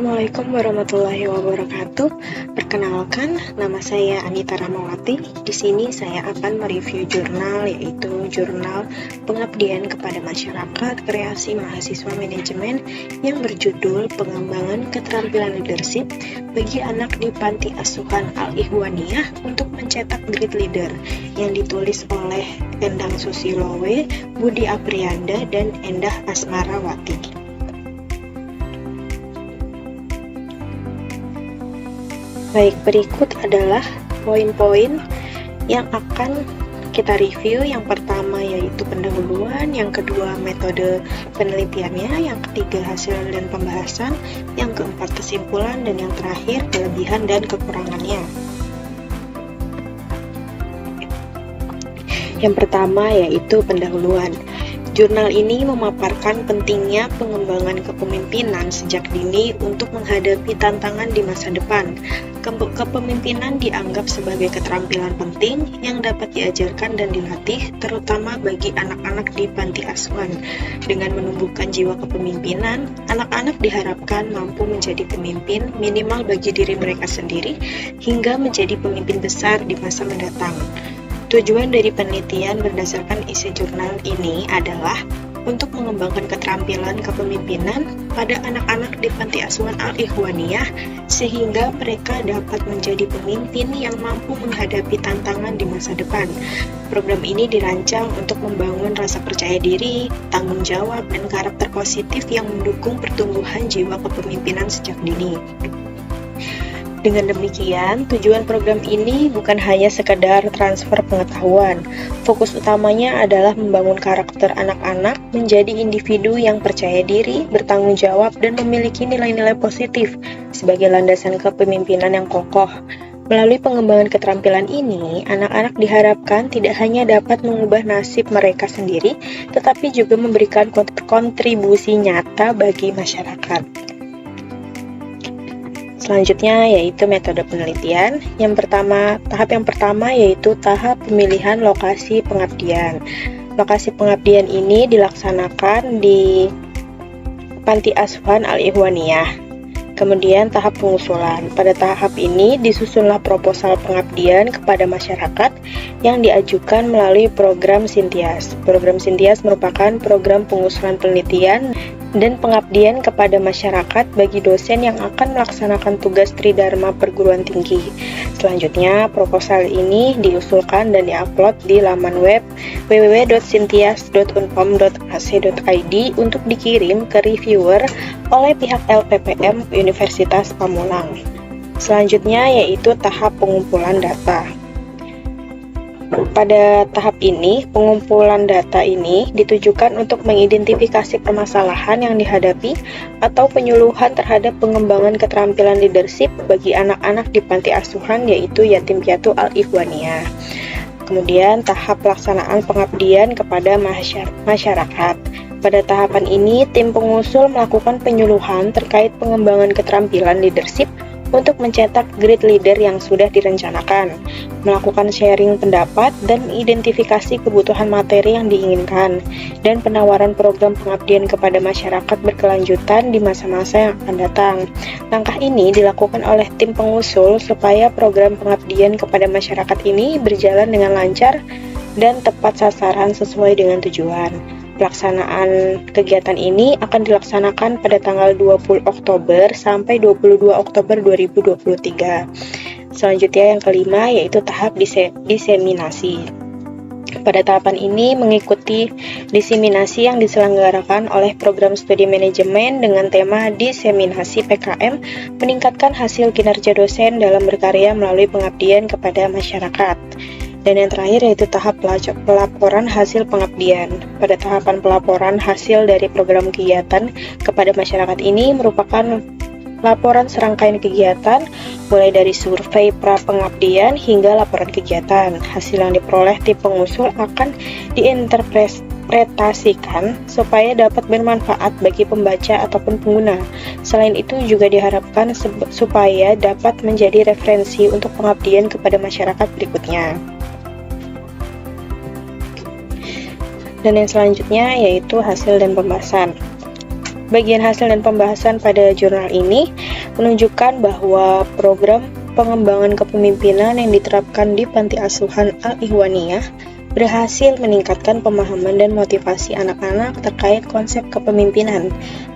Assalamualaikum warahmatullahi wabarakatuh. Perkenalkan, nama saya Anita Ramawati. Di sini saya akan mereview jurnal, yaitu Jurnal Pengabdian kepada Masyarakat Kreasi Mahasiswa Manajemen yang berjudul Pengembangan Keterampilan Leadership bagi Anak di Panti Asuhan Al-Ikhwaniyah untuk Mencetak Great Leader, yang ditulis oleh Endang Susilowe, Budi Aprianda, dan Endah Asmarawati. Baik, berikut adalah poin-poin yang akan kita review. Yang pertama yaitu pendahuluan, yang kedua metode penelitiannya, yang ketiga hasil dan pembahasan, yang keempat kesimpulan, dan yang terakhir kelebihan dan kekurangannya. Yang pertama yaitu pendahuluan. Jurnal ini memaparkan pentingnya pengembangan kepemimpinan sejak dini untuk menghadapi tantangan di masa depan. Kepemimpinan dianggap sebagai keterampilan penting yang dapat diajarkan dan dilatih, terutama bagi anak-anak di panti asuhan. Dengan menumbuhkan jiwa kepemimpinan, anak-anak diharapkan mampu menjadi pemimpin minimal bagi diri mereka sendiri, hingga menjadi pemimpin besar di masa mendatang. Tujuan dari penelitian berdasarkan isi jurnal ini adalah untuk mengembangkan keterampilan kepemimpinan pada anak-anak di Panti Asuhan Al-Ikhwaniyah sehingga mereka dapat menjadi pemimpin yang mampu menghadapi tantangan di masa depan. Program ini dirancang untuk membangun rasa percaya diri, tanggung jawab, dan karakter positif yang mendukung pertumbuhan jiwa kepemimpinan sejak dini. Dengan demikian, tujuan program ini bukan hanya sekedar transfer pengetahuan. Fokus utamanya adalah membangun karakter anak-anak menjadi individu yang percaya diri, bertanggung jawab, dan memiliki nilai-nilai positif sebagai landasan kepemimpinan yang kokoh. Melalui pengembangan keterampilan ini, anak-anak diharapkan tidak hanya dapat mengubah nasib mereka sendiri, tetapi juga memberikan kontribusi nyata bagi masyarakat. Selanjutnya yaitu metode penelitian. Tahap yang pertama yaitu tahap pemilihan lokasi pengabdian. Lokasi pengabdian ini dilaksanakan di Panti Asuhan Al-Ikhwaniyah. Kemudian tahap pengusulan. Pada tahap ini disusunlah proposal pengabdian kepada masyarakat yang diajukan melalui program Sintias. Program Sintias merupakan program pengusulan penelitian dan pengabdian kepada masyarakat bagi dosen yang akan melaksanakan tugas tridharma perguruan tinggi. Selanjutnya, proposal ini diusulkan dan diupload di laman web www.sintias.unpam.ac.id untuk dikirim ke reviewer oleh pihak LPPM Universitas Pamulang. Selanjutnya yaitu tahap pengumpulan data. Pada tahap ini, pengumpulan data ini ditujukan untuk mengidentifikasi permasalahan yang dihadapi atau penyuluhan terhadap pengembangan keterampilan leadership bagi anak-anak di panti asuhan, yaitu yatim piatu Al-Ikhwaniyah. Kemudian tahap pelaksanaan pengabdian kepada masyarakat. Pada tahapan ini, tim pengusul melakukan penyuluhan terkait pengembangan keterampilan leadership untuk mencetak great leader yang sudah direncanakan, melakukan sharing pendapat dan identifikasi kebutuhan materi yang diinginkan, dan penawaran program pengabdian kepada masyarakat berkelanjutan di masa-masa yang akan datang. Langkah ini dilakukan oleh tim pengusul supaya program pengabdian kepada masyarakat ini berjalan dengan lancar dan tepat sasaran sesuai dengan tujuan. Pelaksanaan kegiatan ini akan dilaksanakan pada tanggal 20 Oktober sampai 22 Oktober 2023. Selanjutnya yang kelima yaitu tahap diseminasi. Pada tahapan ini mengikuti diseminasi yang diselenggarakan oleh program studi manajemen dengan tema diseminasi PKM, meningkatkan hasil kinerja dosen dalam berkarya melalui pengabdian kepada masyarakat. Dan yang terakhir yaitu tahap pelaporan hasil pengabdian. Pada tahapan pelaporan hasil dari program kegiatan kepada masyarakat ini merupakan laporan serangkaian kegiatan mulai dari survei pra-pengabdian hingga laporan kegiatan. Hasil yang diperoleh tim pengusul akan diinterpretasikan supaya dapat bermanfaat bagi pembaca ataupun pengguna. Selain itu juga diharapkan supaya dapat menjadi referensi untuk pengabdian kepada masyarakat berikutnya. Dan yang selanjutnya yaitu hasil dan pembahasan. Bagian hasil dan pembahasan pada jurnal ini menunjukkan bahwa program pengembangan kepemimpinan yang diterapkan di Panti Asuhan Al-Ihwaniyah berhasil meningkatkan pemahaman dan motivasi anak-anak terkait konsep kepemimpinan.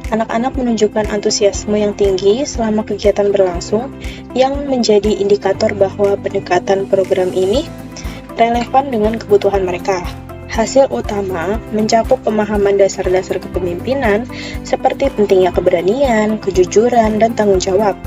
Anak-anak menunjukkan antusiasme yang tinggi selama kegiatan berlangsung, yang menjadi indikator bahwa pendekatan program ini relevan dengan kebutuhan mereka. Hasil utama mencakup pemahaman dasar-dasar kepemimpinan seperti pentingnya keberanian, kejujuran, dan tanggung jawab.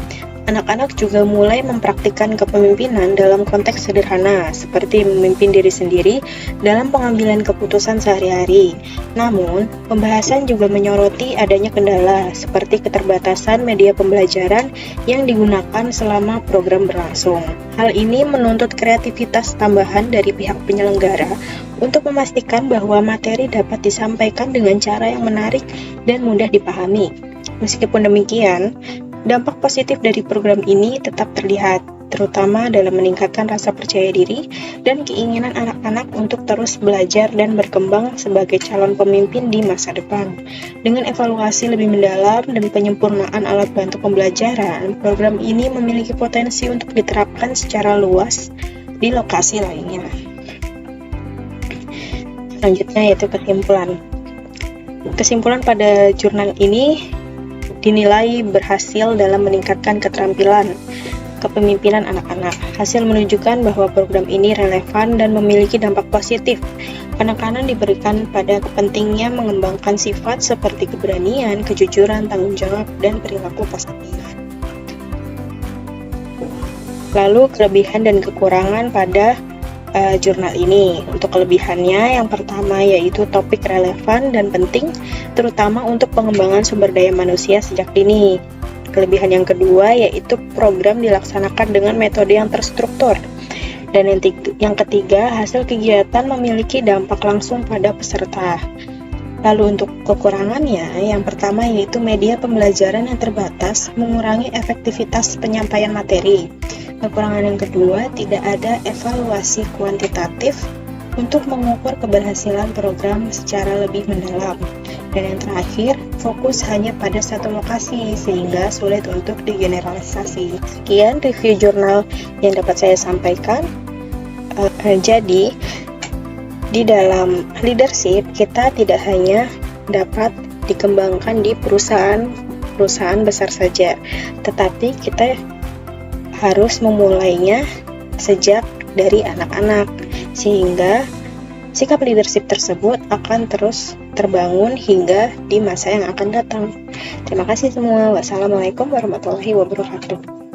Anak-anak juga mulai mempraktikkan kepemimpinan dalam konteks sederhana, seperti memimpin diri sendiri dalam pengambilan keputusan sehari-hari. Namun, pembahasan juga menyoroti adanya kendala, seperti keterbatasan media pembelajaran yang digunakan selama program berlangsung. Hal ini menuntut kreativitas tambahan dari pihak penyelenggara untuk memastikan bahwa materi dapat disampaikan dengan cara yang menarik dan mudah dipahami. Meskipun demikian, dampak positif dari program ini tetap terlihat, terutama dalam meningkatkan rasa percaya diri dan keinginan anak-anak untuk terus belajar dan berkembang sebagai calon pemimpin di masa depan. Dengan evaluasi lebih mendalam dan penyempurnaan alat bantu pembelajaran, program ini memiliki potensi untuk diterapkan secara luas di lokasi lainnya. Selanjutnya yaitu kesimpulan. Kesimpulan pada jurnal ini dinilai berhasil dalam meningkatkan keterampilan kepemimpinan anak-anak. Hasil menunjukkan bahwa program ini relevan dan memiliki dampak positif. Penekanan diberikan pada pentingnya mengembangkan sifat seperti keberanian, kejujuran, tanggung jawab, dan perilaku pasangan. Lalu kelebihan dan kekurangan pada jurnal ini. Untuk kelebihannya, yang pertama yaitu topik relevan dan penting, terutama untuk pengembangan sumber daya manusia sejak dini. Kelebihan yang kedua yaitu program dilaksanakan dengan metode yang terstruktur. Dan yang ketiga, hasil kegiatan memiliki dampak langsung pada peserta. Lalu untuk kekurangannya, yang pertama yaitu media pembelajaran yang terbatas mengurangi efektivitas penyampaian materi. Kekurangan yang kedua, tidak ada evaluasi kuantitatif untuk mengukur keberhasilan program secara lebih mendalam. Dan yang terakhir, fokus hanya pada satu lokasi sehingga sulit untuk digeneralisasi. Sekian review jurnal yang dapat saya sampaikan. Jadi, di dalam leadership kita tidak hanya dapat dikembangkan di perusahaan besar saja, tetapi kita harus memulainya sejak dari anak-anak, sehingga sikap leadership tersebut akan terus terbangun hingga di masa yang akan datang. Terima kasih semua. Wassalamualaikum warahmatullahi wabarakatuh.